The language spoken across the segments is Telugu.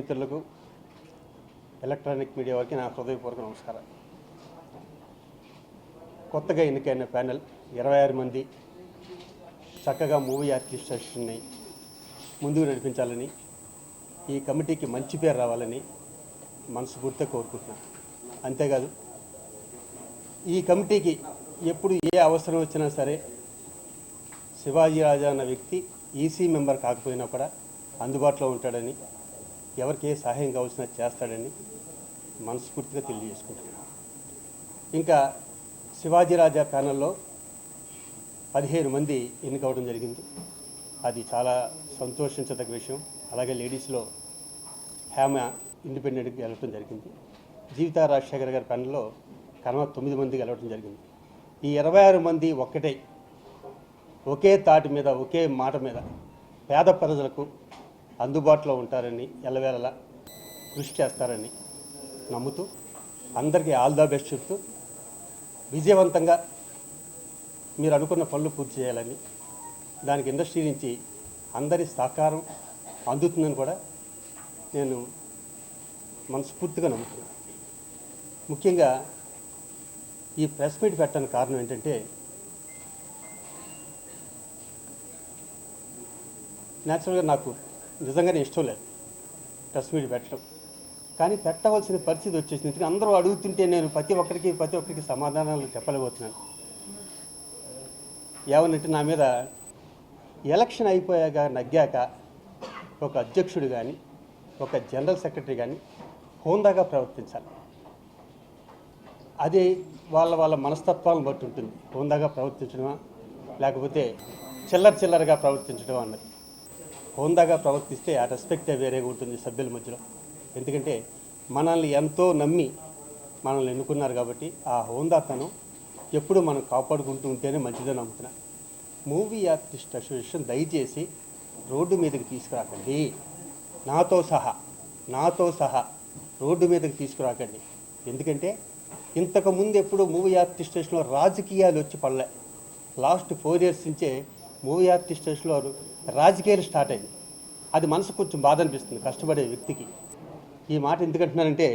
మిత్రులకు ఎలక్ట్రానిక్ మీడియా వారికి నా హృదయపూర్వక నమస్కారం. కొత్తగా ఎన్నికైన ప్యానెల్ 26 మంది చక్కగా మూవీ ఆర్టిస్ట్ని ముందుకు నడిపించాలని, ఈ కమిటీకి మంచి పేరు రావాలని మనస్ఫూర్తిగా కోరుకుంటున్నాను. అంతేకాదు, ఈ కమిటీకి ఎప్పుడు ఏ అవసరం వచ్చినా సరే శివాజీ రాజా అన్న వ్యక్తి ఈసీ మెంబర్ కాకపోయినా కూడా అందుబాటులో ఉంటాడని, ఎవరికి ఏ సహాయం కావాల్సిన చేస్తాడని మనస్ఫూర్తిగా తెలియజేసుకుంటున్నాను. ఇంకా శివాజీ రాజా ప్యానెల్లో 15 మంది ఎన్నికవడం జరిగింది. అది చాలా సంతోషించదగ్గ విషయం. అలాగే లేడీస్లో హేమ ఇండిపెండెంట్గా గెలవడం జరిగింది. జీవితా రాజశేఖర్ గారి ప్యానెల్లో కర్మ 9 మంది గెలవడం జరిగింది. ఈ 26 మంది ఒకే తాటి మీద, ఒకే మాట మీద పేద ప్రజలకు అందుబాటులో ఉంటారని, ఎల్లవేళలా కృషి చేస్తారని నమ్ముతూ అందరికీ ఆల్ ద బెస్ట్ చెప్తూ విజయవంతంగా మీరు అనుకున్న పనులు పూర్తి చేయాలని, దానికి ఇండస్ట్రీ నుంచి అందరి సహకారం అందుతుందని కూడా నేను మనస్ఫూర్తిగా నమ్ముతున్నాను. ముఖ్యంగా ఈ ప్రెస్ మీట్ పెట్టడానికి కారణం ఏంటంటే, న్యాచురల్గా నాకు నిజంగానే ఇష్టం లేదు ప్రెస్ మీట్ పెట్టడం, కానీ పెట్టవలసిన పరిస్థితి వచ్చేసింది. అందరూ అడుగుతుంటే నేను ప్రతి ఒక్కరికి సమాధానాలు చెప్పలేకపోతున్నాను. ఏమనంటే, నా మీద ఎలక్షన్ అయిపోయాక నగ్గాక ఒక అధ్యక్షుడు కానీ, ఒక జనరల్ సెక్రటరీ కానీ హోందాగా ప్రవర్తించాలి. అది వాళ్ళ మనస్తత్వాలను బట్టి ఉంటుంది. హోందాగా ప్రవర్తించడమా, లేకపోతే చిల్లరగా ప్రవర్తించడం అన్నది. హోందాగా ప్రవర్తిస్తే ఆ రెస్పెక్టే వేరేగా ఉంటుంది సభ్యుల మధ్యలో. ఎందుకంటే మనల్ని ఎంతో నమ్మి మనల్ని ఎన్నుకున్నారు కాబట్టి ఆ హోందాతనం ఎప్పుడు మనం కాపాడుకుంటూ ఉంటేనే మంచిదని నమ్ముతున్నా. మూవీ ఆర్టిస్ట్ అసోసియేషన్ దయచేసి రోడ్డు మీదకి తీసుకురాకండి. నాతో సహా రోడ్డు మీదకి తీసుకురాకండి. ఎందుకంటే ఇంతకుముందు ఎప్పుడు మూవీ ఆర్టిస్ట్ అసోసియేషన్లో రాజకీయాలు వచ్చి పడలే. లాస్ట్ 4 years నుంచే మూవీ ఆర్టిస్ట్ అసోసియేషన్లో రాజకీయాలు స్టార్ట్ అయింది. అది మనసు కొంచెం బాధ అనిపిస్తుంది కష్టపడే వ్యక్తికి. ఈ మాట ఎందుకంటున్నానంటే,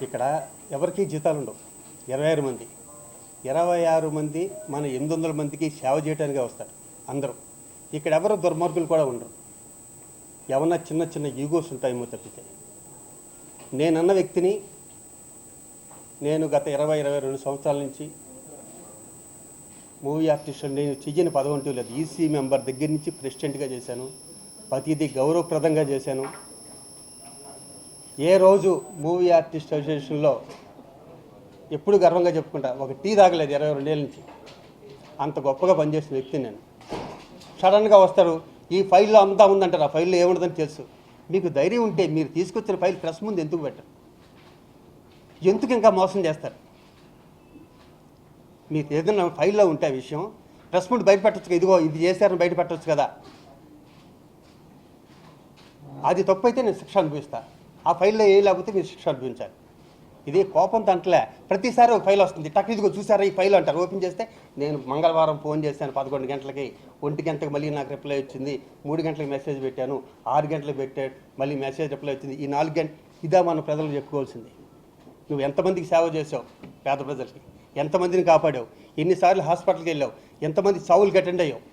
ఇక్కడ ఎవరికీ జీతాలు ఉండవు. 26 మంది మన 800 మందికి సేవ చేయడానికి వస్తారు అందరూ. ఇక్కడ ఎవరు దుర్మార్గులు కూడా ఉండరు. ఏమన్నా చిన్న ఈగోస్ ఉంటాయేమో తప్పితే. నేనన్న వ్యక్తిని నేను గత 22 సంవత్సరాల నుంచి మూవీ ఆర్టిస్ట్ నేను చెయ్యని పదవి అంటూ లేదు. ఈసీ మెంబర్ దగ్గర నుంచి ప్రెసిడెంట్గా చేశాను. ప్రతిదీ గౌరవప్రదంగా చేశాను. ఏ రోజు మూవీ ఆర్టిస్ట్ అసోసియేషన్లో ఎప్పుడు గర్వంగా చెప్పుకుంటా, ఒక టీ తాగలేదు 22 ఏళ్ళ నుంచి. అంత గొప్పగా పనిచేసిన వ్యక్తి నేను. సడన్గా వస్తారు, ఈ ఫైల్లో అంతా ఉందంటారు. ఆ ఫైల్లో ఏముండదని తెలుసు. మీకు ధైర్యం ఉంటే మీరు తీసుకొచ్చిన ఫైల్ ప్రెస్ ముందు ఎందుకు పెట్టరు? ఎందుకు ఇంకా మోసం చేస్తారు? మీకు ఏదైనా ఫైల్లో ఉంటే ఆ విషయం ప్రెస్ ముందు బయట పెట్టచ్చు. ఇదిగో ఇది చేశారని బయట పెట్టవచ్చు కదా. అది తప్పు అయితే నేను శిక్ష అనుభవిస్తాను. ఆ ఫైల్లో ఏ లేకపోతే మీరు శిక్ష అనుభవించాలి. ఇది కోపంతో అంటలే. ప్రతిసారి ఒక ఫైల్ వస్తుంది, టక్ ఇదిగో చూసారా ఈ ఫైల్ అంటారు. ఓపెన్ చేస్తే నేను మంగళవారం ఫోన్ చేశాను 11 గంటలకి, 1 గంటకి మళ్ళీ నాకు రిప్లై వచ్చింది, 3 గంటలకు మెసేజ్ పెట్టాను, 6 గంటలకు పెట్టాడు, మళ్ళీ మెసేజ్ రిప్లై వచ్చింది. ఈ 4 గంటలు ఇదా మన ప్రజలకు చెప్పుకోవాల్సింది. నువ్వు ఎంతమందికి సేవ చేసావు, పేద ప్రజలకి ఎంతమందిని కాపాడావు, ఎన్నిసార్లు హాస్పిటల్కి వెళ్ళావు, ఎంతమంది చావులకు అటెండ్ అయ్యావు,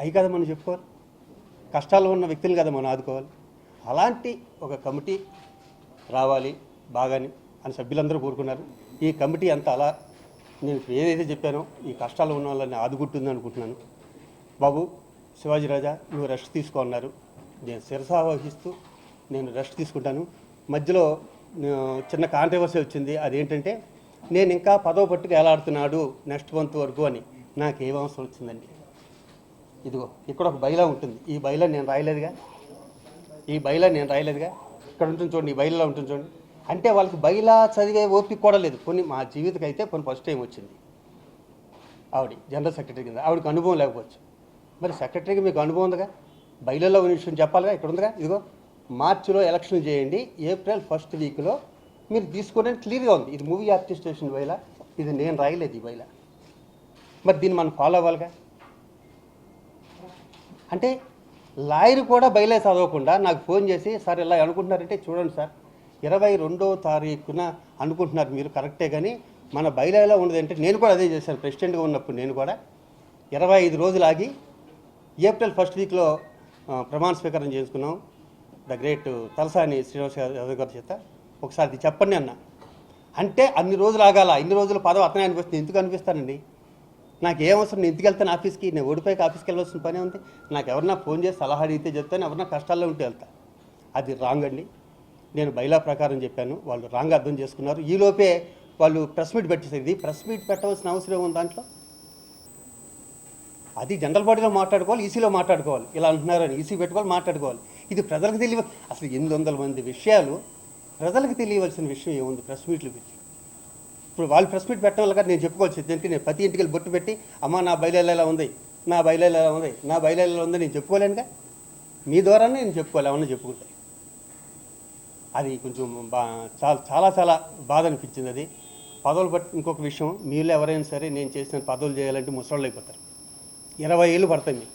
అవి కదా మనం చెప్పుకోవాలి. కష్టాల్లో ఉన్న వ్యక్తులు కదా మనం ఆదుకోవాలి. అలాంటి ఒక కమిటీ రావాలి బాగాని అని సభ్యులందరూ కోరుకున్నారు. ఈ కమిటీ అంతా అలా నేను ఏదైతే చెప్పానో ఈ కష్టాలు ఉన్న వాళ్ళని ఆదుకుంటుంది అనుకుంటున్నాను. బాబు శివాజీ రాజా, నువ్వు రెస్ట్ తీసుకో అన్నారు. నేను శిరసావహిస్తూ నేను రెస్ట్ తీసుకుంటాను. మధ్యలో చిన్న కాంట్రవర్సీ వచ్చింది. అదేంటంటే, నేను ఇంకా 10వ పట్టుకు ఎలాడుతున్నాడు నెక్స్ట్ మంత్ వరకు అని. నాకేం అవసరం వచ్చిందండి? ఇదిగో ఇక్కడ ఒక బైలా ఉంటుంది. ఈ బైలా నేను రాయలేదుగా. ఇక్కడ ఉంటుంది చూడండి, ఈ బైలాలో ఉంటుంది చూడండి. అంటే వాళ్ళకి బైలా చదివే ఓపిక కూడా లేదు. కొన్ని మా జీవితకి అయితే కొన్ని ఫస్ట్ టైం వచ్చింది. ఆవిడ జనరల్ సెక్రటరీ కింద, ఆవిడకి అనుభవం లేకపోవచ్చు. మరి సెక్రటరీకి మీకు అనుభవం ఉందిగా, బయలులో ఉన్న విషయం చెప్పాలిగా, ఇక్కడ ఉందిగా, ఇదిగో మార్చిలో ఎలక్షన్ చేయండి, ఏప్రిల్ ఫస్ట్ వీక్లో మీరు తీసుకోవడానికి క్లియర్గా ఉంది. ఇది మూవీ ఆర్టిస్ట్ స్టేషన్ బయలా, ఇది నేను రాయలేదు ఈ బయలా. మరి దీన్ని మనం ఫాలో అవ్వాలిగా. అంటే లాయర్ కూడా బయలే చదవకుండా నాకు ఫోన్ చేసి, సార్ ఇలా అనుకుంటున్నారంటే చూడండి సార్, 22వ తారీఖున అనుకుంటున్నారు మీరు, కరెక్టే, కానీ మన బయలులో ఉండదంటే నేను కూడా అదే చేశాను ప్రెసిడెంట్గా ఉన్నప్పుడు. నేను కూడా 25 రోజులు ఆగి ఏప్రిల్ ఫస్ట్ వీక్లో ప్రమాణ స్వీకారం చేసుకున్నాం ద గ్రేట్ తలసాని శ్రీనివాస్ యాదవ్ గారి చేత. ఒకసారి ఇది చెప్పండి అన్న అంటే అన్ని రోజులు ఆగాల, ఇన్ని రోజులు పదవి అతనే అనిపిస్తుంది. ఎందుకు అనిపిస్తానండి? నాకు ఏమవసరం, నేను ఇంటికి వెళ్తాను ఆఫీస్కి, నేను ఓడిపోయి ఆఫీస్కి వెళ్ళవలసిన పనే ఉంది. నాకు ఎవరన్నా ఫోన్ చేసి సలహా అడిగితే చెప్తాను, ఎవరన్నా కష్టాల్లో ఉంటే వెళ్తా. అది రాంగ్ అండి. నేను బైలా ప్రకారం చెప్పాను, వాళ్ళు రాంగ్ అర్థం చేసుకున్నారు. ఈలోపే వాళ్ళు ప్రెస్ మీట్ పెట్టేసారు. ఇది ప్రెస్ మీట్ పెట్టవలసిన అవసరం ఉంది దాంట్లో. అది జనరల్ బాడీలో మాట్లాడుకోవాలి, ఈసీలో మాట్లాడుకోవాలి. ఇలా అంటున్నారని ఈసీ పెట్టుకోవాలి, మాట్లాడుకోవాలి. ఇది ప్రజలకు తెలియ, అసలు 800 మంది విషయాలు ప్రజలకు తెలియవలసిన విషయం ఏముంది ప్రెస్ మీట్లు పెట్టి? ఇప్పుడు వాళ్ళు ప్రెస్ మీట్ పెట్టడం వల్ల నేను చెప్పుకోవాల్సి ఎందుకంటే నేను ప్రతి ఇంటికి బొట్టు పెట్టి, అమ్మ నా బయలులో ఎలా ఉంది, నా బయలులో ఎలా ఉంది, నా బయలులో ఎలా ఉంది నేను చెప్పుకోలేనుగా. మీ ద్వారానే నేను చెప్పుకోవాలి, ఏమన్నా చెప్పుకుంటే. అది కొంచెం చాలా చాలా బాధ అనిపించింది. అది పదవులు బట్టి ఇంకొక విషయం, మీలో ఎవరైనా సరే నేను చేసిన పదవులు చేయాలంటే ముసలోళ్ళు అయిపోతారు. 20 ఏళ్ళు పడతాయి మీకు.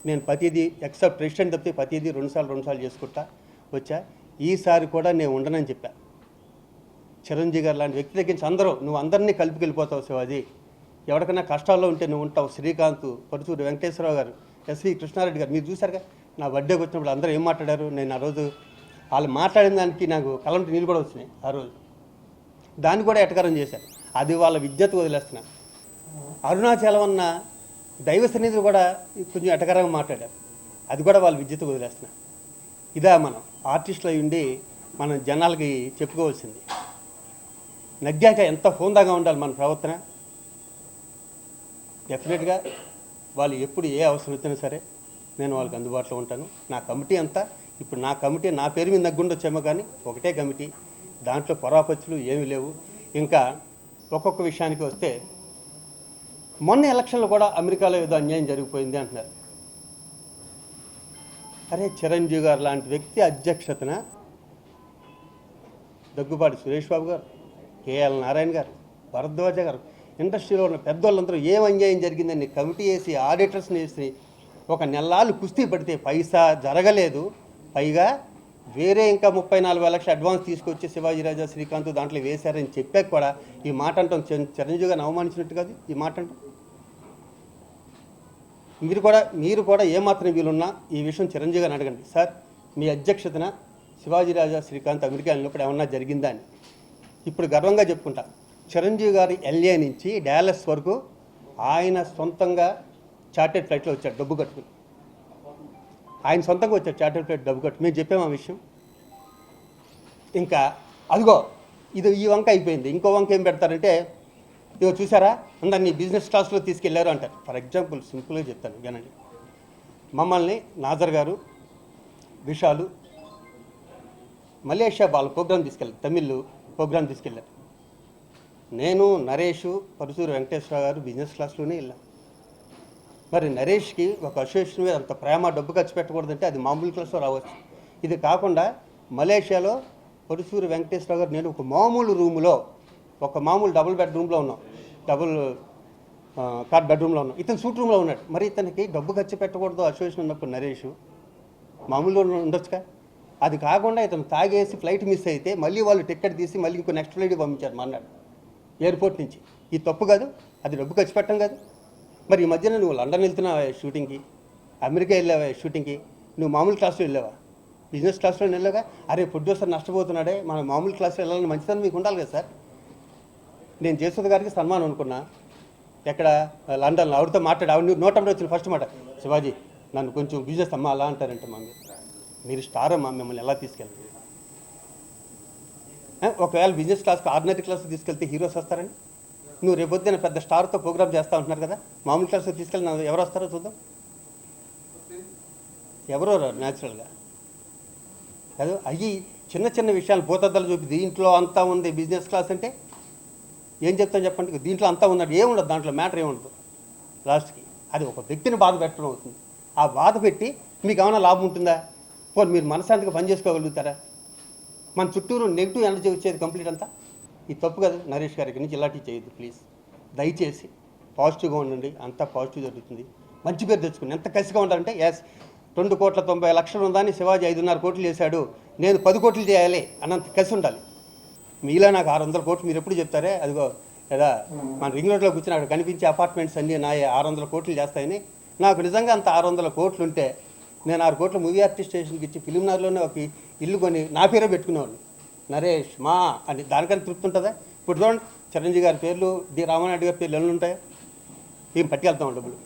నేను ప్రతిదీ ఎక్సెప్ట్ ప్రెసిడెంట్ తప్పితే ప్రతిదీ 2 సార్లు చేసుకుంటా వచ్చా. ఈసారి కూడా నేను ఉండనని చెప్పా. చిరంజీవి గారు లాంటి వ్యక్తి దగ్గర నుంచి అందరూ, నువ్వు అందరినీ కలిపికెళ్ళిపోతావు శివాజీ, ఎవరికైనా కష్టాల్లో ఉంటే నువ్వు ఉంటావు. శ్రీకాంత్, పరుచూరి వెంకటేశ్వరరావు గారు, ఎస్వి కృష్ణారెడ్డి గారు, మీరు చూశారుగా నా బర్త్డేకి వచ్చినప్పుడు అందరూ ఏం మాట్లాడారు. నేను ఆ రోజు వాళ్ళు మాట్లాడిన దానికి నాకు కలంటి నీళ్ళు కూడా వచ్చినాయి ఆ రోజు. దాన్ని కూడా ఎటకారం చేశారు. అది వాళ్ళ విద్యతో వదిలేస్తున్నారు. అరుణాచలం అన్న దైవ సన్నిధి కూడా కొంచెం ఎటకారంగా మాట్లాడారు. అది కూడా వాళ్ళ విద్యతో వదిలేస్తున్నారు. ఇదా మనం ఆర్టిస్టులు అయి ఉండి మనం జనాలకి చెప్పుకోవాల్సింది. నగ్గాక ఎంత హోందాగా ఉండాలి మన ప్రవర్తన. డెఫినెట్గా వాళ్ళు ఎప్పుడు ఏ అవసరం వచ్చినా సరే నేను వాళ్ళకి అందుబాటులో ఉంటాను. నా కమిటీ అంతా, ఇప్పుడు నా కమిటీ నా పేరు మీద నగ్గుండొచ్చేమో కానీ ఒకటే కమిటీ, దాంట్లో పొరాపచ్చులు ఏమీ లేవు. ఇంకా ఒక్కొక్క విషయానికి వస్తే, మొన్న ఎలక్షన్లో కూడా అమెరికాలో ఏదో అన్యాయం జరిగిపోయింది అంటున్నారు. అరే చిరంజీవి గారు లాంటి వ్యక్తి అధ్యక్షతన దగ్గుబాటి సురేష్ బాబు గారు, కేఎల్ నారాయణ గారు, భరద్వాజ గారు, ఇండస్ట్రీలో ఉన్న పెద్దవాళ్ళందరూ ఏం అన్యాయం జరిగిందని కమిటీ వేసి ఆడిటర్స్ని వేసి ఒక నెలలు కుస్తీ పడితే పైసా జరగలేదు. పైగా వేరే ఇంకా 34 లక్షలు అడ్వాన్స్ తీసుకొచ్చి శివాజీ రాజా, శ్రీకాంత్ దాంట్లో వేశారని చెప్పాక కూడా ఈ మాట అంటాం చిరంజీవి గారిని అవమానించినట్టు కాదు ఈ మాట అంటాం. మీరు కూడా ఏమాత్రం వీలున్నా ఈ విషయం చిరంజీవి గారిని అడగండి. సార్ మీ అధ్యక్షతన శివాజీ రాజా, శ్రీకాంత్ అమెరికా వెళ్ళినప్పుడు ఏమన్నా జరిగిందా అని. ఇప్పుడు గర్వంగా చెప్పుకుంటా, చిరంజీవి గారి ఎల్ఏ నుంచి డాలస్ వరకు ఆయన సొంతంగా చార్టెడ్ ఫ్లైట్లో వచ్చాడు డబ్బు కట్టుకుని. ఆయన సొంతంగా వచ్చాడు చార్టెడ్ ఫ్లైట్ డబ్బు కట్టు. మేము చెప్పాము ఆ విషయం. ఇంకా అదిగో ఇది ఈ వంక అయిపోయింది. ఇంకో వంక ఏం పెడతారంటే, ఇదిగో చూసారా అందరినీ బిజినెస్ క్లాస్లో తీసుకెళ్లారు అంటారు. ఫర్ ఎగ్జాంపుల్ సింపుల్గా చెప్తాను వినండి. మమ్మల్ని నాజర్ గారు, విశాలు మలేషియా వాళ్ళ ప్రోగ్రాం తీసుకెళ్ళారు, తమిళ్ ప్రోగ్రాం తీసుకెళ్ళారు. నేను, నరేష్, పరుచూరు వెంకటేశ్వర గారు బిజినెస్ క్లాస్లోనే వెళ్ళాం. మరి నరేష్కి ఒక అసోసియేషన్ మీద అంత ప్రేమ, డబ్బు ఖర్చు పెట్టకూడదంటే అది మామూలు క్లాస్లో రావచ్చు. ఇది కాకుండా మలేషియాలో పరుచూరు వెంకటేశ్వర గారు, నేను ఒక మామూలు రూములో, ఒక మామూలు డబుల్ బెడ్రూమ్లో ఉన్నాం, డబుల్ కార్ బెడ్రూమ్లో ఉన్నాం. ఇతను సూట్ రూమ్లో ఉన్నాడు. మరి ఇతనికి డబ్బు ఖర్చు పెట్టకూడదు అసోసియేషన్ ఉన్నప్పుడు నరేష్ మామూలుగా ఉండొచ్చుగా. అది కాకుండా ఇతను తాగేసి ఫ్లైట్ మిస్ అయితే మళ్ళీ వాళ్ళు టికెట్ తీసి మళ్ళీ ఇంకో నెక్స్ట్ ఫ్లైట్ పంపించారు మన్నాడు ఎయిర్పోర్ట్ నుంచి. ఇది తప్పు కాదు, అది డబ్బు ఖర్చు పెట్టడం కాదు. మరి ఈ మధ్యన నువ్వు లండన్ వెళ్తున్నావా షూటింగ్కి, అమెరికా వెళ్ళావా షూటింగ్కి, నువ్వు మామూలు క్లాస్లో వెళ్ళావా, బిజినెస్ క్లాస్లో వెళ్ళావుగా. అరే ప్రొడ్యూసర్ నష్టపోతున్నాడే, మన మామూలు క్లాస్లో వెళ్ళాలని మంచిదని మీకు ఉండాలి కదా సార్. నేను జయసుధ గారికి సన్మానం అనుకున్నా ఎక్కడ లండన్లో, ఆవిడతో మాట్లాడి ఆవిడ నోటంలో వచ్చిన ఫస్ట్ మాట, శివాజీ నన్ను కొంచెం బిజినెస్ అమ్మా అలా అంటారంటే మా మీరు స్టార్ అమ్మా, మిమ్మల్ని ఎలా తీసుకెళ్తారు? ఒకవేళ బిజినెస్ క్లాస్కి ఆర్డినరీ క్లాస్కి తీసుకెళ్తే హీరోస్ వస్తారని, నువ్వు రేపొద్దున పెద్ద స్టార్తో ప్రోగ్రామ్ చేస్తూ ఉంటున్నారు కదా, మామూలు క్లాస్కి తీసుకెళ్ళి ఎవరు వస్తారో చూద్దాం. ఎవరో న్యాచురల్గా కాదు. అవి చిన్న చిన్న విషయాలు భూతద్దలు చూపి దీంట్లో అంతా ఉంది బిజినెస్ క్లాస్ అంటే ఏం చెప్తాను చెప్పండి. దీంట్లో అంతా ఉన్నాడు, ఏముండదు, దాంట్లో మ్యాటర్ ఏముండదు లాస్ట్కి. అది ఒక వ్యక్తిని బాధ పెట్టడం అవుతుంది. ఆ బాధ పెట్టి మీకు ఏమైనా లాభం ఉంటుందా? పోనీ మీరు మనశాంతిగా పని చేసుకోగలుగుతారా? మన చుట్టూరు నెగిటివ్ ఎనర్జీ వచ్చేది కంప్లీట్ అంతా. ఇది తప్పు కదా నరేష్ గారికి నుంచి ఇలాంటివి చేయొద్దు ప్లీజ్. దయచేసి పాజిటివ్గా ఉండండి, అంతా పాజిటివ్ జరుగుతుంది. మంచి పేరు తెచ్చుకుని ఎంత కసిగా ఉంటారంటే 2,90,00,000 ఉందని శివాజీ 5.5 కోట్లు చేశాడు, నేను 10 కోట్లు చేయాలి అన్నంత కసి ఉండాలి. మీలా నాకు 600 కోట్లు మీరు ఎప్పుడు చెప్తారే, అదిగో కదా మన రింగ్ రోడ్లో కూర్చుని అక్కడ కనిపించే అపార్ట్మెంట్స్ అన్నీ నా 600 కోట్లు చేస్తాయని. నాకు నిజంగా అంత 600 కోట్లు ఉంటే నేను 6 కోట్ల మూవీ ఆర్టిస్ట్ స్టేషన్కి ఇచ్చి ఫిలింనగర్లోనే ఒక ఇల్లు కొని నా పేరే పెట్టుకునేవాళ్ళు, నరేష్ మా అని. దానికన్నా తృప్తి ఉంటుందా? ఇప్పుడు చూడండి, చిరంజీవి గారి పేర్లు, డి రామానాయుడు గారి పేర్లు ఎన్ని ఉంటాయి? ఏం పట్టుకెళ్తాం డబ్బులు?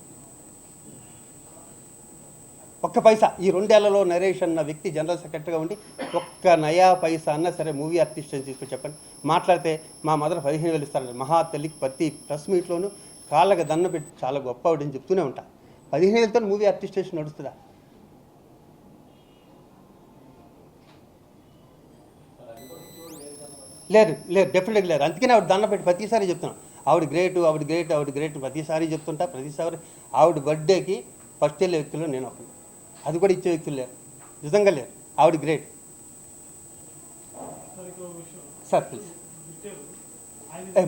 ఒక్క పైసా ఈ 2 ఏళ్లలో నరేష్ అన్న వ్యక్తి జనరల్ సెక్రటరీగా ఉండి ఒక్క నయా పైసా అన్నా సరే మూవీ ఆర్టిస్ట్ అని తీసుకొని చెప్పండి. మాట్లాడితే మా మదర్ 15,000 ఇస్తారండి. మహా తల్లికి ప్రతి ప్రెస్ మీట్లోనూ కాళ్ళకి దండ పెట్టి చాలా గొప్ప ఆవిడని చెప్తూనే ఉంటా. 15,000తో మూవీ ఆర్టిస్ట్ స్టేషన్ నడుస్తుందా? లేదు లేదు, డెఫినెట్గా లేదు. అందుకనే ఆవిడ దండ పెట్టి ప్రతిసారి చెప్తున్నాను, ఆవిడ గ్రేటు, ఆవిడ గ్రేట్, ఆవిడ గ్రేట్ ప్రతిసారి చెప్తుంటా. ప్రతిసారి ఆవిడ బర్త్డేకి ఫస్ట్ వెళ్ళే వ్యక్తులు నేను ఒకరు, అది కూడా ఇచ్చే వ్యక్తులు లేరు, నిజంగా లేరు. ఆవిడ గ్రేట్. సార్ ప్లీజ్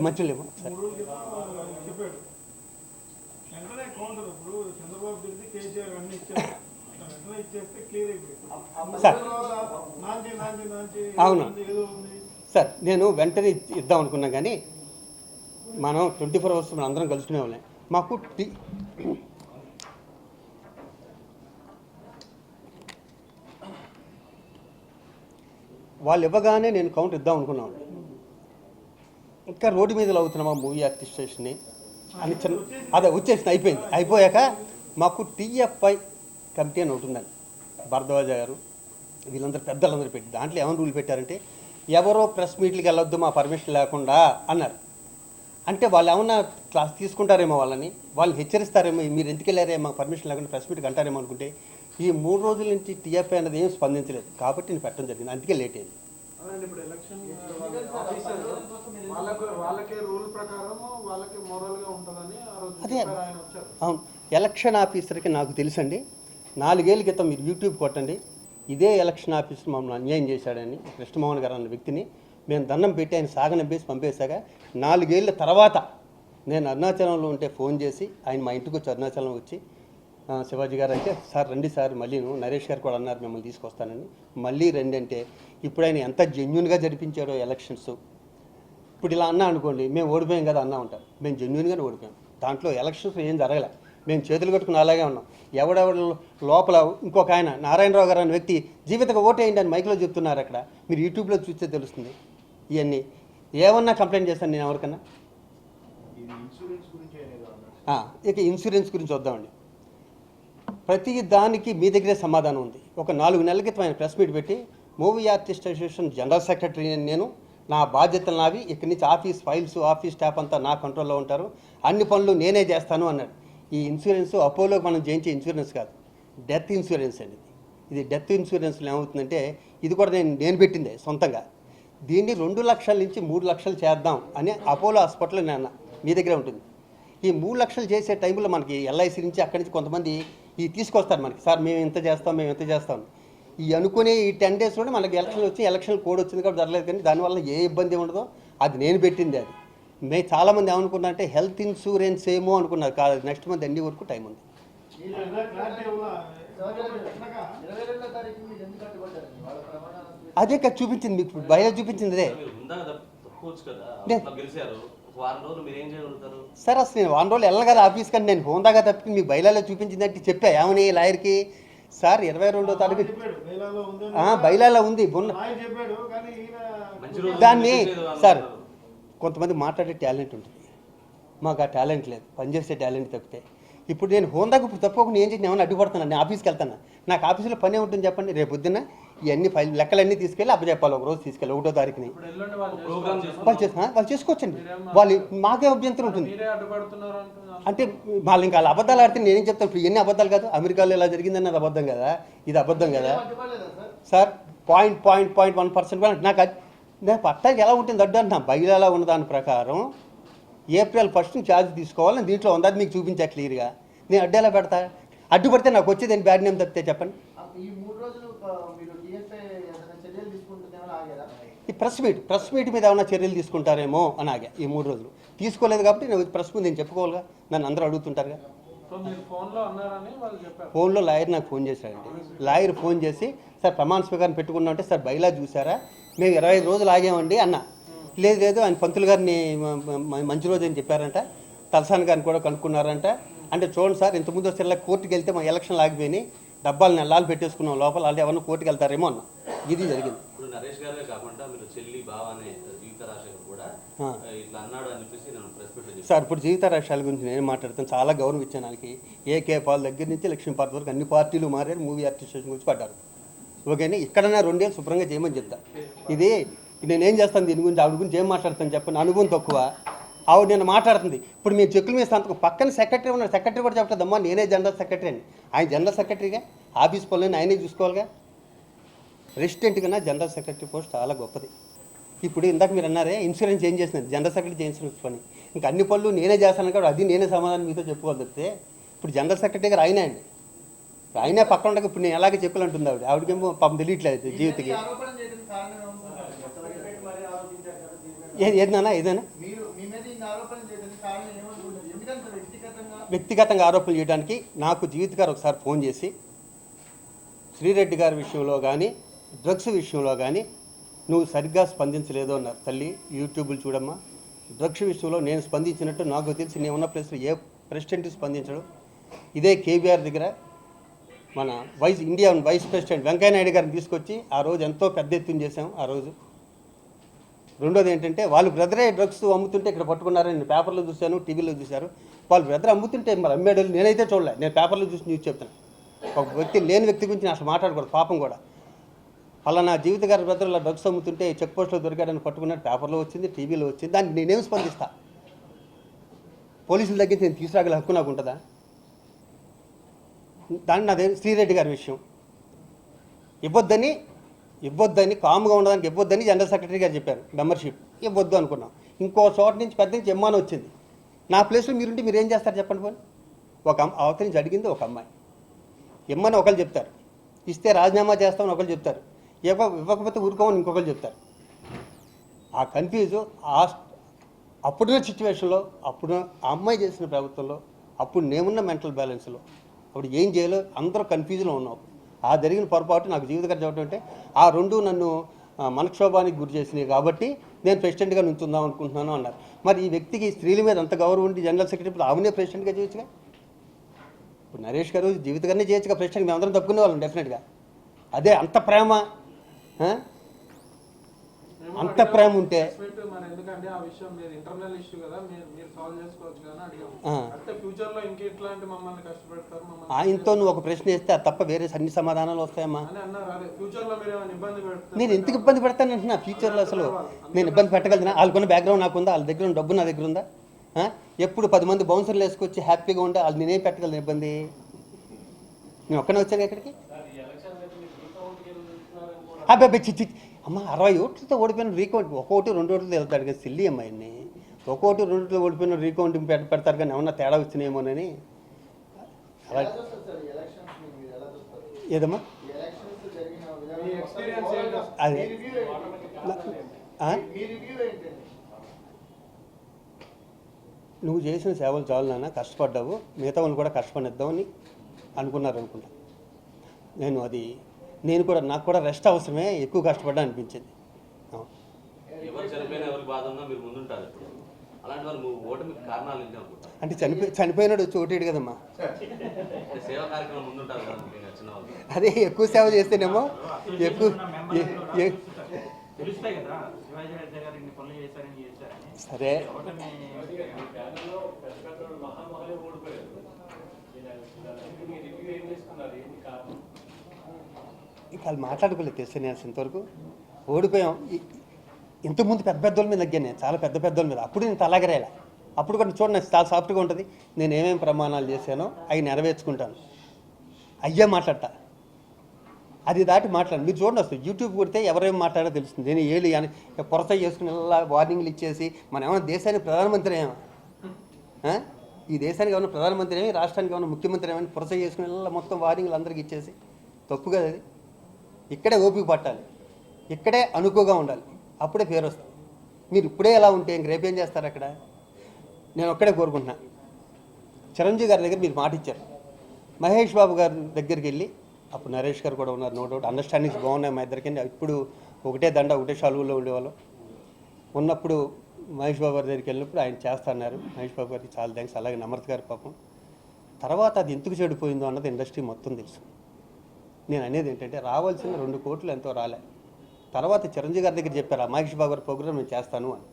మంచిగా లేవు సార్. సార్ అవును సార్, నేను వెంటనే ఇద్దాం అనుకున్నా కానీ మనం 24 అవర్స్ మనం అందరం కలుసుకునే వాళ్ళం. మాకు వాళ్ళు ఇవ్వగానే నేను కౌంట్ ఇద్దాం అనుకున్నాను. ఇంకా రోడ్డు మీద అవుతున్నామా మూవీ ఆర్టిస్ట్ స్టేషన్ని అని చిన్న అదే వచ్చేసింది, అయిపోయింది. అయిపోయాక మాకు టీఎఫ్ఐ కమిటీ అని ఒకటి ఉందండి, భరద్వాజ గారు వీళ్ళందరూ పెద్దలందరూ పెట్టి దాంట్లో ఏమైనా రూల్ పెట్టారంటే ఎవరో ప్రెస్ మీట్లకి వెళ్ళొద్దు మా పర్మిషన్ లేకుండా అన్నారు. అంటే వాళ్ళు ఏమన్నా క్లాస్ తీసుకుంటారేమో, వాళ్ళని హెచ్చరిస్తారేమో, మీరు ఎందుకు వెళ్ళారే మాకు పర్మిషన్ లేకుండా ప్రెస్ మీట్కి అంటారేమో అనుకుంటే ఈ 3 రోజుల నుంచి టీఎఫ్ఐ అనేది ఏం స్పందించలేదు. కాబట్టి నేను పెట్టడం జరిగింది, అందుకే లేట్ అయింది. అదే అవును, ఎలక్షన్ ఆఫీసర్కి నాకు తెలుసండి. 4 ఏళ్ళ క్రితం మీరు యూట్యూబ్ కొట్టండి, ఇదే ఎలక్షన్ ఆఫీసర్ మమ్మల్ని అన్యాయం చేశాడని కృష్ణమోహన్ గారు అన్న వ్యక్తిని మేము దండం పెట్టి ఆయన సాగనంపేసి పంపేశాక 4 ఏళ్ళ తర్వాత నేను అరుణాచలంలో ఉంటే ఫోన్ చేసి ఆయన మా ఇంటికి వచ్చి అరుణాచలం వచ్చి శివాజీ గారు అంటే సార్ రండి సార్, మళ్ళీ నరేష్ గారు కూడా అన్నారు మిమ్మల్ని తీసుకొస్తానని, మళ్ళీ రండి అంటే ఇప్పుడు ఆయన ఎంత జెన్యున్గా జరిపించారో ఎలక్షన్స్. ఇప్పుడు ఇలా అన్నా అనుకోండి, మేము ఓడిపోయాం కదా అన్నా ఉంటారు, మేము జెన్యున్గానే ఓడిపోయాం. దాంట్లో ఎలక్షన్స్ ఏం జరగలే, మేము చేతులు కట్టుకుని అలాగే ఉన్నాం. ఎవడెవడ లోపల ఇంకొక ఆయన నారాయణరావు గారు అనే వ్యక్తి జీవితంగా ఓటేయండి అని మైక్లో చెప్తున్నారు. అక్కడ మీరు యూట్యూబ్లో చూస్తే తెలుస్తుంది. ఇవన్నీ ఏమన్నా కంప్లైంట్ చేస్తాను నేను ఎవరికన్నా. ఇక ఇన్సూరెన్స్ గురించి వద్దామండి. ప్రతి దానికి మీ దగ్గరే సమాధానం ఉంది. ఒక 4 నెలల క్రితం ఆయన ప్రెస్ మీట్ పెట్టి movie artist association general secretary నేను, నా బాధ్యతలు నావి, ఇక్కడి నుంచి ఆఫీస్ ఫైల్స్ ఆఫీస్ స్టాఫ్ అంతా నా కంట్రోల్లో ఉంటారు, అన్ని పనులు నేనే చేస్తాను అన్నాడు. ఈ ఇన్సూరెన్స్ అపోలోకి మనం చేయించే ఇన్సూరెన్స్ కాదు, డెత్ ఇన్సూరెన్స్ అండి. ఇది డెత్ ఇన్సూరెన్స్లో ఏమవుతుందంటే ఇది కూడా నేను పెట్టిందే సొంతంగా. దీన్ని 2 లక్షల నుంచి 3 లక్షలు చేద్దాం అని అపోలో హాస్పిటల్లో నేను మీ దగ్గరే ఉంటుంది. ఈ 3 లక్షలు చేసే టైంలో మనకి ఎల్ఐసి నుంచి అక్కడి నుంచి కొంతమంది ఈ తీసుకొస్తారు మనకి, సార్ మేము ఇంత చేస్తాం మేము ఇంత చేస్తాం. ఈ అనుకునే ఈ 10 డేస్లోనే మనకి ఎలక్షన్లు వచ్చి ఎలక్షన్ కోడ్ వచ్చింది కాబట్టి జరగలేదు. కానీ దానివల్ల ఏ ఇబ్బంది ఉండదో, అది నేను పెట్టింది. అది మేము చాలామంది ఏమనుకున్నారంటే హెల్త్ ఇన్సూరెన్స్ ఏమో అనుకున్నారు, కాదు, నెక్స్ట్ మంత్ ఎండి వరకు టైం ఉంది. అదే కదా చూపించింది మీకు, బయట చూపించింది అదే సార్. అసలు నేను 1 రోజులు వెళ్ళను కదా ఆఫీస్ కంటే, నేను హోందాగా తప్పి మీకు బయలాలో చూపించిందంటే చెప్పా ఏమని లాయర్కి, సార్ 22వ తారీఖు బయలాలో ఉంది దాన్ని. సార్ కొంతమంది మాట్లాడే టాలెంట్ ఉంటుంది, మాకు ఆ టాలెంట్ లేదు, పనిచేసే టాలెంట్ తప్పితే. ఇప్పుడు నేను హోందాకు తప్పకుండా ఏం చేసి ఏమైనా అడ్డుపడుతున్నాను, నేను ఆఫీస్కి వెళ్తాను, నాకు ఆఫీసులో పని ఉంటుంది చెప్పండి. రేపు పొద్దున్న ఇవన్నీ ఫైల్ లెక్కలన్నీ తీసుకెళ్ళి అప్పచెప్పాలి, ఒక రోజు తీసుకెళ్ళి 1వ తారీఖుని వాళ్ళు చేసుకోవచ్చండి. వాళ్ళు మాకే అభ్యంతరం ఉంటుంది అంటే వాళ్ళు ఇంకా వాళ్ళ అబద్ధాలు ఆడితే నేనేం చెప్తాను. ఇప్పుడు ఇవన్నీ అబద్ధాలు కాదు, అమెరికాలో ఇలా జరిగిందని అది అబద్ధం కదా, ఇది అబద్ధం కదా సార్. 0.1% నాకు నేను పట్టాకి ఎలా ఉంటుంది అడ్డు అంటున్నా. బయలులా ఉన్న దాని ప్రకారం ఏప్రిల్ 1 ఛార్జ్ తీసుకోవాలని దీంట్లో ఉంది, అది మీకు చూపించా క్లియర్గా. నేను అడ్డు ఎలా పెడతా? అడ్డుపడితే నాకు వచ్చేది బ్యాడ్ నేమ్ తప్పితే చెప్పండి. ఈ 3 రోజులు మీరు DSI ఏదైనా చర్యలు తీసుకుంటుందేమో ఆగారా? ఈ ప్రెస్ మీట్ మీద ఏమైనా చర్యలు తీసుకుంటారేమో అని ఆగా. ఈ 3 రోజులు తీసుకోలేదు కాబట్టి నేను ప్రెస్ ముందు నేను చెప్పుకోవాలిగా, నన్ను అందరూ అడుగుతుంటారుగా. ఫోన్లో లాయర్ నాకు ఫోన్ చేశాడండి. లాయర్ ఫోన్ చేసి సార్ ప్రమాణ స్వీకారం పెట్టుకున్నా అంటే సార్ బైలా చూసారా, మేము 25 రోజులు ఆగామండి అన్న. లేదు ఆయన పంతులు గారిని మంచి రోజు అని చెప్పారంట, తలసాని గారిని కూడా కనుక్కున్నారంట. అంటే చూడండి సార్, ఇంతకుముందు వస్తే కోర్టుకి వెళ్తే మా ఎలక్షన్లు ఆగిపోయినాయి, డబ్బాలు నెలలు పెట్టేసుకున్నాం లోపల, అలాంటి ఎవరిని కోర్టుకి వెళ్తారేమో అన్న. ఇది జరిగింది. ఇప్పుడు నరేష్ గారే కాకుండా మీరు చెల్లి బావ అనే జీవిత రాశి కూడా ఇట్లా అన్నాడు అని చెప్పేసి నేను ప్రెస్ మీట్ సార్ ఇప్పుడు జీవిత రాష్ట్రాల గురించి నేను మాట్లాడుతాను. చాలా గౌరవం ఇచ్చాను వాళ్ళకి. ఏకే పాల్ దగ్గర నుంచి లక్ష్మీపార్తి వరకు అన్ని పార్టీలు మారారు, మూవీ ఆర్టిస్టేషన్ గురించి పడ్డారు. ఓకేనా, ఇక్కడన్నా 2 ఏళ్ళు శుభ్రంగా చేయమని చెప్తా. ఇది నేనేం చేస్తాను దీని గురించి, ఆవిడ గురించి ఏం మాట్లాడతాను చెప్పండి. అనుభవం తక్కువ. ఆవిడ నేను మాట్లాడుతుంది. ఇప్పుడు మేము చెక్కుల మీద సంతకం, పక్కన సెక్రటరీ ఉన్నాడు, సెక్రటరీ కూడా చెప్తుందమ్మా నేనే జనరల్ సెక్రటరీ అని. ఆయన జనరల్ సెక్రటరీగా ఆఫీస్ పనులని ఆయనే చూసుకోవాలిగా. ప్రెసిడెంట్ కన్నా జనరల్ సెక్రటరీ పోస్ట్ చాలా గొప్పది. ఇప్పుడు ఇందాక మీరు అన్నారే ఇన్సూరెన్స్ ఏం చేసినది, జనరల్ సెక్రటరీ ఇన్సూరెన్స్ పని. ఇంకా అన్ని పనులు నేనే చేస్తాను కాబట్టి అది నేనే సమాధానం మీతో చెప్పుకోవాలి తప్పితే. ఇప్పుడు జనరల్ సెక్రటరీ గారు ఆయనే అండి, ఆయనే పక్కన ఉండగా ఇప్పుడు నేను ఎలాగే చెప్పాలి అంటుంది ఆవిడ. ఆవిడకేమో పాపం తెలియట్లేదు జీవితకి. ఏదైనా వ్యక్తిగతంగా ఆరోపణలు చేయడానికి నాకు జీవిత గారు ఒకసారి ఫోన్ చేసి శ్రీరెడ్డి గారి విషయంలో కానీ డ్రగ్స్ విషయంలో కానీ నువ్వు సరిగ్గా స్పందించలేదు అన్నారు. తల్లి యూట్యూబ్లు చూడమ్మా, డ్రగ్స్ విషయంలో నేను స్పందించినట్టు నాకు తెలిసి నేను ఉన్న ప్లేస్లో ఏ ప్రెసిడెంట్ స్పందించడు. ఇదే కేబీఆర్ దగ్గర మన ఇండియా వైస్ ప్రెసిడెంట్ వెంకయ్యనాయుడు గారిని తీసుకొచ్చి ఆ రోజు ఎంతో పెద్ద ఎత్తున చేశాం ఆ రోజు. రెండోది ఏంటంటే వాళ్ళు బ్రదరే డ్రగ్స్ అమ్ముతుంటే ఇక్కడ పట్టుకున్నారని నేను పేపర్లో చూశాను, టీవీలో చూశారు. వాళ్ళు బ్రదర్ అమ్ముతుంటే మరి అమ్మేడలు నేనైతే చూడలే, నేను పేపర్లో చూసి న్యూస్ చెప్తాను. ఒక వ్యక్తి లేని వ్యక్తి గురించి నేను అసలు మాట్లాడకూడదు, పాపం కూడా. అలా నా జీవిత గారి బ్రదర్లో డ్రగ్స్ అమ్ముతుంటే చెక్ పోస్ట్లో దొరికాడని పట్టుకున్నాడు, పేపర్లో వచ్చింది, టీవీలో వచ్చింది. దానికి నేనేం స్పందిస్తా? పోలీసుల దగ్గర నేను తీసుకురాగల హక్కు నాకు ఉంటుందా? దాన్ని నాదే శ్రీరెడ్డి గారి విషయం ఇవ్వద్దని కామ్గా ఉండడానికి ఇవ్వద్దని జనరల్ సెక్రటరీ గారు చెప్పారు. మెంబర్షిప్ ఇవ్వద్దు అనుకున్నాం. ఇంకో చోట నుంచి పెద్ద నుంచి ఎమ్మాని వచ్చింది. నా ప్లేస్లో మీరుంటే మీరు ఏం చేస్తారు చెప్పండి. పోనీ ఒక అవతల నుంచి అడిగింది ఒక అమ్మాయి, ఇమ్మని ఒకరు చెప్తారు, ఇస్తే రాజీనామా చేస్తామని ఒకరు చెప్తారు, ఇవ్వకపోతే ఊరుకోమని ఇంకొకరు చెప్తారు. ఆ కన్ఫ్యూజు అప్పుడున్న సిచ్యువేషన్లో, అప్పుడు ఆ అమ్మాయి చేసిన ప్రభుత్వంలో, అప్పుడు నేనున్న మెంటల్ బ్యాలెన్స్లో, అప్పుడు ఏం చేయాలో అందరూ కన్ఫ్యూజన్లో ఉన్నాం. ఆ జరిగిన పొరపాటు నాకు జీవిత గారు చెప్పడం అంటే ఆ రెండు నన్ను మనక్షోభానికి గురి చేసినాయి కాబట్టి నేను ప్రెసిడెంట్గా నుంచుందాం అనుకుంటున్నాను అన్నారు. మరి ఈ వ్యక్తికి స్త్రీల మీద అంత గౌరవం ఉండి జనరల్ సెక్రటరీ ఆమెనే ప్రెసిడెంట్గా చేయొచ్చుగా. ఇప్పుడు నరేష్ గారు జీవిత గారినే చేయొచ్చుగా ప్రెసిడెంట్, మేమందరం తప్పుకునే వాళ్ళం డెఫినెట్గా. అదే అంత ప్రేమ, అంత ప్రేమ ఉంటే ఆయనతో నువ్వు ఒక ప్రశ్న వేస్తే అది తప్ప వేరే అన్ని సమాధానాలు వస్తాయమ్మా. నేను ఎందుకు ఇబ్బంది పెడతానంటున్నా? ఫ్యూచర్లో అసలు నేను ఇబ్బంది పెట్టగలుగుతున్నా? వాళ్ళకున్న బ్యాక్గ్రౌండ్ నాకుందా? వాళ్ళ దగ్గర ఉన్న డబ్బు నా దగ్గర ఉందా? ఎప్పుడు 10 మంది బౌన్సర్లు వేసుకొచ్చి హ్యాపీగా ఉంటే వాళ్ళు నేనేం పెట్టగలను ఇబ్బంది? నేను ఒక్కనే వచ్చాను ఇక్కడికి. అబ్బాయి చిచ్చి అమ్మ 60 ఓట్లతో ఓడిపోయిన రీకౌంట్, 1 ఓటు 2 ఓట్లతో వెళ్తాడు కదా సిల్లి అమ్మాయిని. 1 ఓటు 2 ఓట్లతో ఓడిపోయిన రీకౌంటింగ్ పెడతారు కానీ ఏమన్నా తేడా వచ్చినాయేమోనని. ఏదమ్మా అదే నువ్వు చేసిన సేవలు చాలు నాన్న, కష్టపడ్డావు, మిగతా వాళ్ళు కూడా కష్టపడిద్దామని అనుకున్నారు అనుకుంటా. నేను కూడా నాకు కూడా రెస్ట్ అవసరమే, ఎక్కువ కష్టపడ్డా అనిపించింది. అంటే చనిపోయినాడు వచ్చి ఓటేడు కదమ్మా. అదే ఎక్కువ సేవ చేస్తేనేమో ఎక్కువ సరే. ఇంకా వాళ్ళు మాట్లాడుకోలేదు తెలుసు. నేను ఇంతవరకు ఓడిపోయాం. ఇంతకుముందు పెద్దోళ్ళ మీద తగ్గాను నేను, చాలా పెద్దోళ్ళ మీద. అప్పుడు నేను తలాగరేలా. అప్పుడు కూడా చూడండి చాలా సాఫ్ట్గా ఉంటుంది. నేను ఏమేమి ప్రమాణాలు చేశానో అవి నెరవేర్చుకుంటాను. అయ్యే మాట్లాడతా, అది దాటి మాట్లాడు. మీరు చూడండి వస్తుంది యూట్యూబ్ కొడితే ఎవరేం మాట్లాడో తెలుస్తుంది. నేను ఏళ్ళు అని పొరస చేసుకుని ఇలా వార్నింగ్లు ఇచ్చేసి మనం ఏమైనా దేశానికి ప్రధానమంత్రి ఏమో ఈ దేశానికి ఏమైనా ప్రధానమంత్రి ఏమి, రాష్ట్రానికి ఏమైనా ముఖ్యమంత్రి ఏమైనా పురస చేసుకుని ఇలా మొత్తం వార్నింగ్లు అందరికీ ఇచ్చేసి తప్పు కదా అది. ఇక్కడే ఓపిక పట్టాలి, ఇక్కడే అనుకువగా ఉండాలి, అప్పుడే పేరు వస్తుంది. మీరు ఇప్పుడే ఎలా ఉంటే ఇంక రేపేం చేస్తారు అక్కడ? నేను ఒక్కడే కోరుకుంటున్నా, చిరంజీవి గారి దగ్గర మీరు మాట ఇచ్చారు, మహేష్ బాబు గారి దగ్గరికి వెళ్ళి, అప్పుడు నరేష్ గారు కూడా ఉన్నారు, నో డౌట్ అండర్స్టాండింగ్స్ బాగున్నాయి మా ఇద్దరికి. ఇప్పుడు ఒకటే దండ ఒకటే షాలువులో ఉండేవాళ్ళం. ఉన్నప్పుడు మహేష్ బాబు గారి దగ్గరికి వెళ్ళినప్పుడు ఆయన చేస్తున్నారు. మహేష్ బాబు గారికి చాలా థ్యాంక్స్. అలాగే నమ్రత్ గారి పాపం. తర్వాత అది ఎందుకు చెడిపోయిందో అన్నది ఇండస్ట్రీ మొత్తం తెలుసు. నేను అనేది ఏంటంటే రావాల్సిన 2 కోట్లు ఎంతో రాలే. తర్వాత చిరంజీవి గారి దగ్గర చెప్పారు, మహేష్ బాబు గారి ప్రోగ్రామ్ నేను చేస్తాను అని.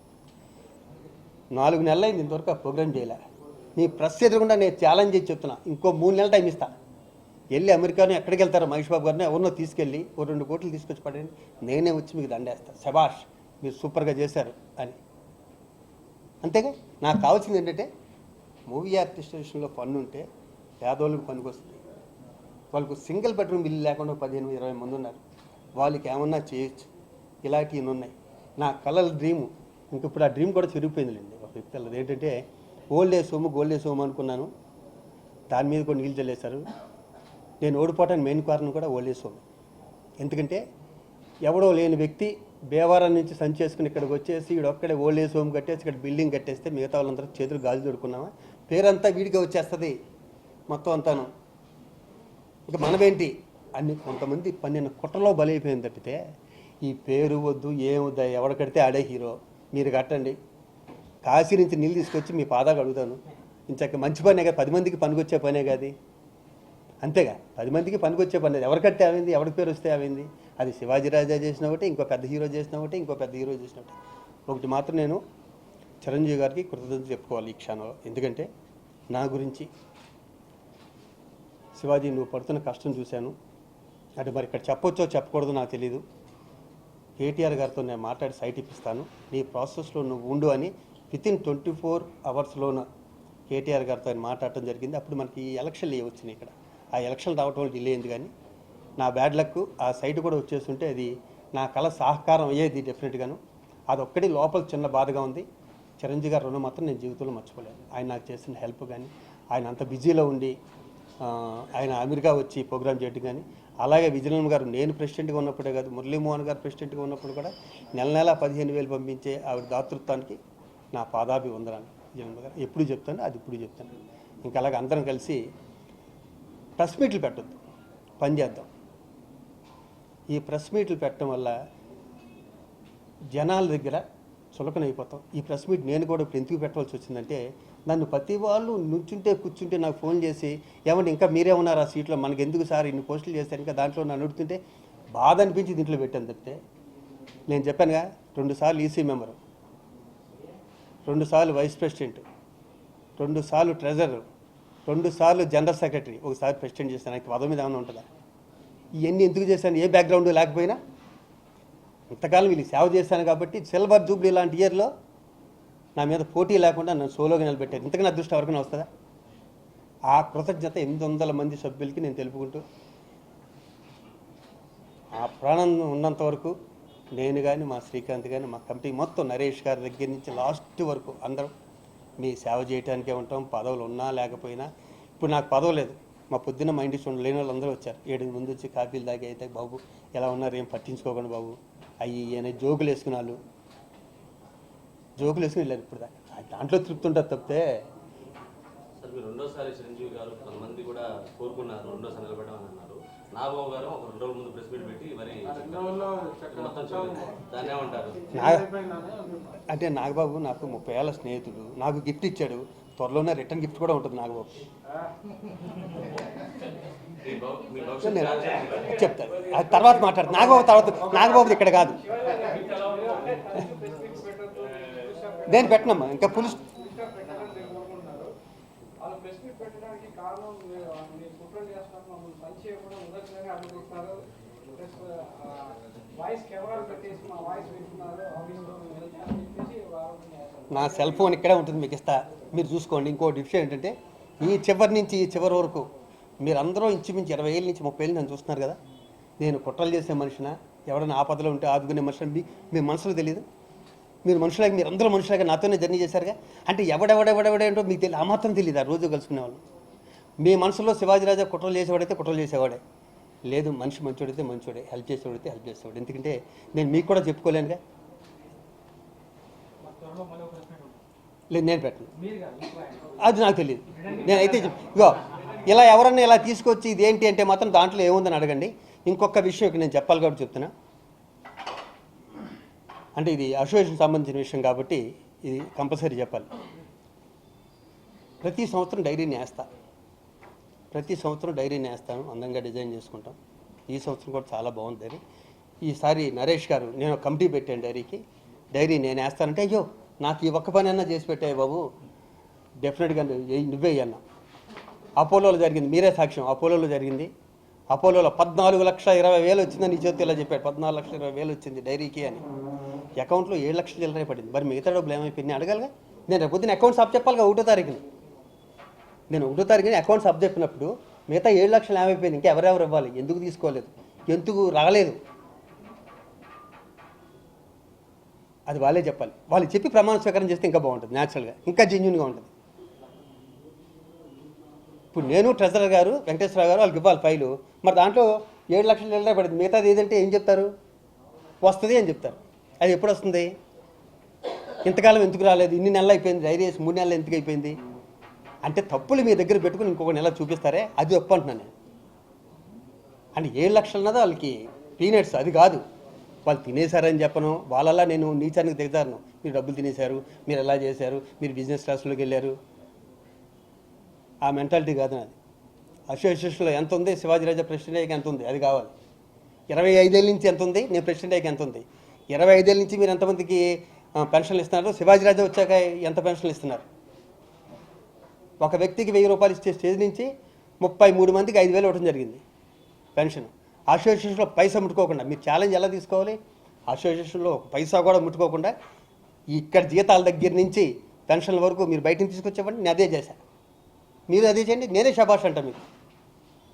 4 నెలలు అయింది, ఇంతవరకు ఆ ప్రోగ్రామ్ చేయలే. మీ ప్రెస్ ఎదురుకుండా నేను ఛాలెంజ్ చేసి చెప్తున్నా, ఇంకో 3 నెలలు టైం ఇస్తా. వెళ్ళి అమెరికాను ఎక్కడికి వెళ్తారో మహేష్ బాబు గారిని ఎవరినో తీసుకెళ్ళి 2 కోట్లు తీసుకొచ్చి పడండి, నేనే వచ్చి మీకు దండేస్తాను, శబాష్ మీరు సూపర్గా చేశారు అని. అంతేగా నాకు కావాల్సింది ఏంటంటే మూవీ ఆర్టిస్టేషన్లో పన్ను ఉంటే పేదోళ్ళకి పనికి వస్తుంది. వాళ్ళకు సింగిల్ బెడ్రూమ్ ఇల్లు లేకుండా 15-20 మంది ఉన్నారు, వాళ్ళకి ఏమన్నా చేయొచ్చు. ఇలాంటివి ఉన్నాయి. నా కలల డ్రీము, ఇంక ఇప్పుడు ఆ డ్రీమ్ కూడా చిరిగిపోయిందిలేండి. ఒక వ్యక్తి ఏంటంటే old age home gold age home అనుకున్నాను, దాని మీద కూడా నీళ్ళు చల్లేశారు. నేను ఓడిపోవటానికి మెయిన్ కారణం కూడా ఓల్డ్ ఏజ్ హోమ్. ఎందుకంటే ఎవడో లేని వ్యక్తి బేవారం నుంచి సంచి చేసుకుని ఇక్కడికి వచ్చేసి వీడు ఒక్కడే ఓల్డ్ ఏజ్ హోమ్ కట్టేసి ఇక్కడ బిల్డింగ్ కట్టేస్తే మిగతా వాళ్ళందరూ చేతులు గాజు దొరుకున్నామా, పేరంతా వీడిగా వచ్చేస్తుంది మొత్తం అంతాను. ఇంకా మనమేంటి అన్ని కొంతమంది పన్నెండు కుట్రలో బలైపోయింది తప్పితే ఈ పేరు వద్దు ఏమొద్దా, ఎవడ కడితే ఆడే హీరో. మీరు కట్టండి, కాశీ నుంచి నీళ్ళు తీసుకొచ్చి మీ పాదాలు అడుగుతాను. ఇంచక్క మంచి పనే కదా, 10 మందికి పనికొచ్చే పనే కాదు, అంతేగా. 10 మందికి పనికొచ్చే పని లేదు. ఎవరు కట్టే అవింది, ఎవరికి పేరు వస్తే అవింది. అది శివాజీ రాజా చేసిన ఒకటి, ఇంకో పెద్ద హీరో చేసిన ఒకటి, ఇంకో పెద్ద హీరో చేసిన ఒకటి. ఒకటి మాత్రం నేను చిరంజీవి గారికి కృతజ్ఞతలు చెప్పుకోవాలి ఈ క్షణంలో. ఎందుకంటే నా గురించి శివాజీ నువ్వు పడుతున్న కష్టం చూశాను, అంటే మరి ఇక్కడ చెప్పొచ్చో చెప్పకూడదో నాకు తెలీదు. కేటీఆర్ గారితో నేను మాట్లాడి సైట్ ఇప్పిస్తాను, నీ ప్రాసెస్లో నువ్వు ఉండు అని వితిన్ 24 అవర్స్లోన కేటీఆర్ గారితో ఆయన మాట్లాడటం జరిగింది. అప్పుడు మనకి ఎలక్షన్లు వచ్చినాయి ఇక్కడ. ఆ ఎలక్షన్ రావటం డిలే అయింది, కానీ నా బ్యాడ్ లక్ ఆ సైట్ కూడా వచ్చేస్తుంటే అది నా కళ సహకారం అయ్యేది డెఫినెట్గాను. అదొక్కటి లోపల చిన్న బాధగా ఉంది. చిరంజీవి గారు రుణం మాత్రం నేను జీవితంలో మర్చిపోలేను. ఆయన నాకు చేసిన హెల్ప్ కానీ, ఆయన అంత బిజీలో ఉండి ఆయన అమెరికా వచ్చి ప్రోగ్రామ్ చేయడం కానీ, అలాగే విజయనగరం గారు నేను ప్రెసిడెంట్గా ఉన్నప్పుడే కాదు, మురళీమోహన్ గారు ప్రెసిడెంట్గా ఉన్నప్పుడు కూడా నెల 15,000 పంపించే ఆవిడ దాతృత్వానికి నా పాదాభి వందనాలు. విజయనగరం గారు ఎప్పుడు చెప్తాను, అది ఇప్పుడు చెప్తాను. ఇంకా అలాగే అందరం కలిసి ప్రెస్ మీట్లు పెట్టద్దు, పని చేద్దాం. ఈ ప్రెస్ మీట్లు పెట్టడం వల్ల జనాల దగ్గర చులకనైపోతాం. ఈ ప్రెస్ మీట్ నేను కూడా ఇప్పుడు ఎందుకు పెట్టవలసి వచ్చిందంటే, నన్ను ప్రతి వాళ్ళు నుంచుంటే కూర్చుంటే నాకు ఫోన్ చేసి ఏమంటే ఇంకా మీరే ఉన్నారు ఆ సీట్లో, మనకి ఎందుకు సార్ ఇన్ని పోస్టులు చేస్తారు, ఇంకా దాంట్లో నన్ను అడుగుతుంటే బాధ అనిపించి దీంట్లో పెట్టాను తప్పితే. నేను చెప్పానుగా 2 సార్లు ఈసీ మెంబరు, 2 సార్లు వైస్ ప్రెసిడెంట్, 2 సార్లు ట్రెజరర్, 2 సార్లు జనరల్ సెక్రటరీ, ఒకసారి ప్రెసిడెంట్ చేశాను. నాకు పదవి మీద ఏమైనా ఉంటుందా? ఇవన్నీ ఎందుకు చేశాను? ఏ బ్యాక్గ్రౌండ్ లేకపోయినా ఇంతకాలం వీళ్ళకి సేవ చేశాను కాబట్టి సిల్వర్ జూబ్లీ లాంటి ఇయర్లో నా మీద పోటీ లేకుండా నన్ను సోలోగా నిలబెట్టారు. ఇంతకన్నా అదృష్టం ఎవరికైనా వస్తుందా? ఆ కృతజ్ఞత 800 మంది సభ్యులకి నేను తెలుపుకుంటూ, ఆ ప్రాణం ఉన్నంత వరకు నేను కానీ, మా శ్రీకాంత్ కానీ, మా కమిటీ మొత్తం నరేష్ గారి దగ్గర నుంచి లాస్ట్ వరకు అందరం మీ సేవ చేయడానికే ఉంటాం. పదవులు ఉన్నా లేకపోయినా. ఇప్పుడు నాకు పదవి లేదు, మా పొద్దున్న మా ఇంటి చూడండి లేని వాళ్ళు అందరూ వచ్చారు. 7 ముందు వచ్చి కాఫీలు తాగి అయితే బాబు ఎలా ఉన్నారు, ఏం పట్టించుకోకండి బాబు, అవి ఈయన జోకులు వేసుకుని వాళ్ళు జోకులు వేసుకుని వెళ్ళారు. ఇప్పుడు దాకా దాంట్లో తృప్తి ఉంటుంది తప్పితే. సార్ మీరు రెండోసారి చిరంజీవి గారు కొంతమంది కూడా కోరుకున్నారు రెండోసారి నిలబెట్టమని అన్నారు. నాగబాబు గారు ఒక 2 రోజుల ముందు ప్రెస్ మీట్ పెట్టి మరి మొత్తం దాన్ని ఏమంటారు? అంటే నాగబాబు నాకు 30 ఏళ్ళ స్నేహితుడు, నాకు గిఫ్ట్ ఇచ్చాడు. త్వరలోనే రిటర్న్ గిఫ్ట్ కూడా ఉంటుంది నాగబాబు. చెప్తాను, అది తర్వాత మాట్లాడుతుంది. నాగబాబు తర్వాత, నాగబాబుది ఇక్కడ కాదు. నేను పెట్టనమ్మా, ఇంకా పులుసు నా సెల్ ఫోన్ ఇక్కడే ఉంటుంది, మీకు ఇస్తా, మీరు చూసుకోండి. ఇంకో విషయం ఏంటంటే, ఈ చివరి నుంచి ఈ చివరి వరకు మీరందరూ ఇంచుమించు 20 ఏళ్ళ నుంచి 30 ఏళ్ళు నన్ను చూస్తున్నారు కదా. నేను కుట్రలు చేసే మనిషినా, ఎవరైనా ఆపదలో ఉంటే ఆదుకునే మనిషిని మీ మనసులో తెలియదు. మీరు మనుషులాగా, మీరు అందరూ మనుషులాగా నాతోనే జర్నీ చేశారుగా. అంటే ఎవడెవడెవడెవడేంటో మీకు తెలియదు, ఆ మాత్రం తెలియదు. ఆ రోజు కలుసుకునేవాళ్ళు. మీ మనసులో శివాజీరాజా కుట్రలు చేసేవాడైతే కుట్రలు చేసేవాడే, లేదు మనిషి మంచోడైతే మంచోడే, హెల్ప్ చేసేవాడైతే హెల్ప్ చేసేవాడు. ఎందుకంటే నేను మీకు కూడా చెప్పుకోలేనుగా. లేదు, నేను పెట్టను, అది నాకు తెలియదు. నేనైతే ఇగో ఇలా ఎవరన్నా ఇలా తీసుకొచ్చి ఇదేంటి అంటే మాత్రం దాంట్లో ఏముందని అడగండి. ఇంకొక విషయం ఇక్కడ నేను చెప్పాలి కాబట్టి చెప్తున్నా. అంటే ఇది అసోసియేషన్ సంబంధించిన విషయం కాబట్టి ఇది కంపల్సరీ చెప్పాలి. ప్రతి సంవత్సరం డైరీని వేస్తాను, అందంగా డిజైన్ చేసుకుంటాం. ఈ సంవత్సరం కూడా చాలా బాగుంది డైరీ. ఈసారి నరేష్ గారు, నేను కమిటీ పెట్టాను డైరీ నేను వేస్తానంటే, అయ్యో నాకు ఈ ఒక్క పని అన్నా చేసి పెట్టాయి బాబు, డెఫినెట్గా నువ్వే అన్నా. అపోలోలో జరిగింది, మీరే సాక్ష్యం. అపోలోలో జరిగింది. అపోలోలో 14,20,000 వచ్చిందని నీ చేతి ఇలా చెప్పాడు. 14,20,000 వచ్చింది డైరీకి అని. అకౌంట్లో 7 లక్షల చిల్లరే పడింది. మరి మిగతా డబ్బులు ఏమైపోయింది అడగాలిగా. నేను రేపు పొద్దున్న అకౌంట్స్ అప్ చెప్పాలిగా 1వ తారీఖుని. నేను 1వ తారీఖుని అకౌంట్స్ అప్ చెప్పినప్పుడు మిగతా 7 లక్షలు ఏమైపోయింది, ఇంకా ఎవరెవరు ఇవ్వాలి, ఎందుకు తీసుకోలేదు, ఎందుకు రాలేదు, అది వాళ్ళే చెప్పాలి. వాళ్ళు చెప్పి ప్రమాణ స్వీకారం చేస్తే ఇంకా బాగుంటుంది, న్యాచురల్గా, ఇంకా జెన్యూన్గా ఉంటుంది. ఇప్పుడు నేను ట్రెజరర్ గారు వెంకటేశ్వర గారు వాళ్ళకి ఇవ్వాలి ఫైలు. మరి దాంట్లో 7 లక్షల చిల్లరే పడింది. మిగతాది ఏదంటే ఏం చెప్తారు, వస్తుంది అని చెప్తారు. అది ఎప్పుడు వస్తుంది, ఇంతకాలం ఎందుకు రాలేదు, ఇన్ని నెలలు అయిపోయింది, డైరీ వేసి 3 నెలలు ఎందుకు అయిపోయింది అంటే తప్పులు మీ దగ్గర పెట్టుకుని ఇంకొక నెల చూపిస్తారే, అది తప్పు అంటున్నాను నేను. అంటే 7 లక్షలు అన్నది వాళ్ళకి పీనట్స్, అది కాదు. వాళ్ళు తినేశారని చెప్పను, వాళ్ళలా నేను నీచానికి దిగుతాను. మీరు డబ్బులు తినేశారు, మీరు ఎలా చేశారు, మీరు బిజినెస్ క్లాస్లోకి వెళ్ళారు, ఆ మెంటాలిటీ కాదు నాది. అసోసియేషన్లో ఎంత ఉంది, శివాజీరాజా ప్రెసిడెంట్ అయ్యాక ఎంత ఉంది, అది కావాలి. 25 ఏళ్ళ నుంచి ఎంత ఉంది, నేను ప్రెసిడెంట్ అయ్యాక ఎంత ఉంది. 25 ఏళ్ళ నుంచి మీరు ఎంతమందికి పెన్షన్లు ఇస్తున్నారు, శివాజీరాజా వచ్చాక ఎంత పెన్షన్లు ఇస్తున్నారు. ఒక వ్యక్తికి 1000 రూపాయలు ఇచ్చే స్టేజ్ నుంచి 33 మందికి 5,000 ఇవ్వడం జరిగింది పెన్షన్. అసోసియేషన్లో పైసా ముట్టుకోకుండా మీరు ఛాలెంజ్ ఎలా తీసుకోవాలి, అసోసియేషన్లో పైసా కూడా ముట్టుకోకుండా ఇక్కడ జీతాల దగ్గర నుంచి పెన్షన్ల వరకు మీరు బయటని తీసుకొచ్చేవ్వండి, నేను అదే చేశాను. మీరు అదే చేయండి, నేనే శబాష్ అంటా. మీకు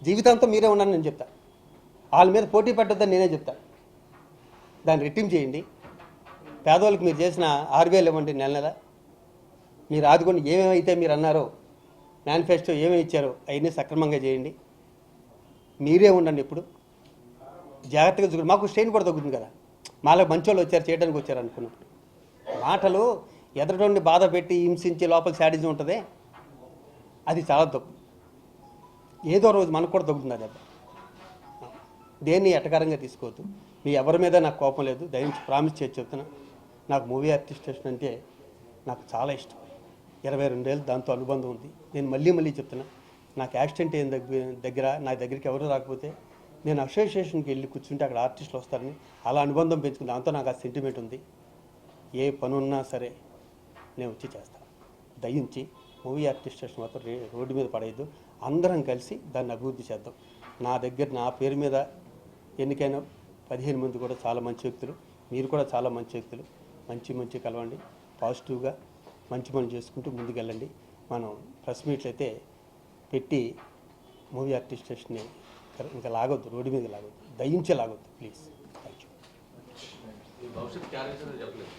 జీవితంతో మీరే ఉన్నాను నేను చెప్తా. వాళ్ళ మీద పోటీ పెట్టొద్దని నేనే చెప్తా. దాన్ని రెట్టింపు చేయండి. పేదవాళ్ళకి మీరు చేసిన 6,000 ఇవ్వండి నెల నెల. మీరు ఆదుకొని ఏమేమైతే మీరు అన్నారో, మేనిఫెస్టో ఏమేమి ఇచ్చారో అవన్నీ సక్రమంగా చేయండి. మీరే ఉండండి. ఇప్పుడు జాగ్రత్తగా చూడండి. మాకు స్ట్రెయిన్ కూడా తగ్గుతుంది కదా, మాలో మంచోళ్ళు వచ్చారు చేయడానికి వచ్చారు అనుకున్నప్పుడు. మాటలు ఎదరటోడిని బాధ పెట్టి హింసించి లోపల శాడిజం ఉంటుంది, అది చాలా తప్పు. ఏదో రోజు మనకు కూడా తగ్గుతుంది ఆ దెబ్బ. దేన్ని ఎటకారంగా తీసుకోవద్దు. మీ ఎవరి మీద నాకు కోపం లేదు, దయించి ప్రామిస్ చేసి చెప్తున్నా. నాకు మూవీ ఆర్టిస్టేషన్ అంటే నాకు చాలా ఇష్టం. 22 ఏళ్ళు దాంతో అనుబంధం ఉంది. నేను మళ్ళీ చెప్తున్నా, నాకు యాక్సిడెంట్ అయిన దగ్గర నా దగ్గరికి ఎవరు రాకపోతే నేను అసోసియేషన్కి వెళ్ళి కూర్చుంటే అక్కడ ఆర్టిస్టులు వస్తారని అలా అనుబంధం పెంచుకుని దాంతో నాకు ఆ సెంటిమెంట్ ఉంది. ఏ పని ఉన్నా సరే నేను వచ్చి చేస్తాను. దయించి మూవీ ఆర్టిస్టేషన్ మాత్రం రోడ్డు మీద పడేయద్దు. అందరం కలిసి దాన్ని అభివృద్ధి చేద్దాం. నా దగ్గర నా పేరు మీద ఎన్నికైన 15 మంది కూడా చాలా మంచి వ్యక్తులు, మీరు కూడా చాలా మంచి వ్యక్తులు. మంచి కలవండి, పాజిటివ్గా మంచి పని చేసుకుంటూ ముందుకెళ్ళండి. మనం ప్రెస్ మీట్లు అయితే పెట్టి మూవీ ఆర్టిస్టేషన్ని ఇంకా లాగొద్దు, రోడ్డు మీద లాగొద్దు, దయించే లాగొద్దు ప్లీజ్. Thank you. భవిష్యత్ క్యారెక్టర్ చెప్పలేదు.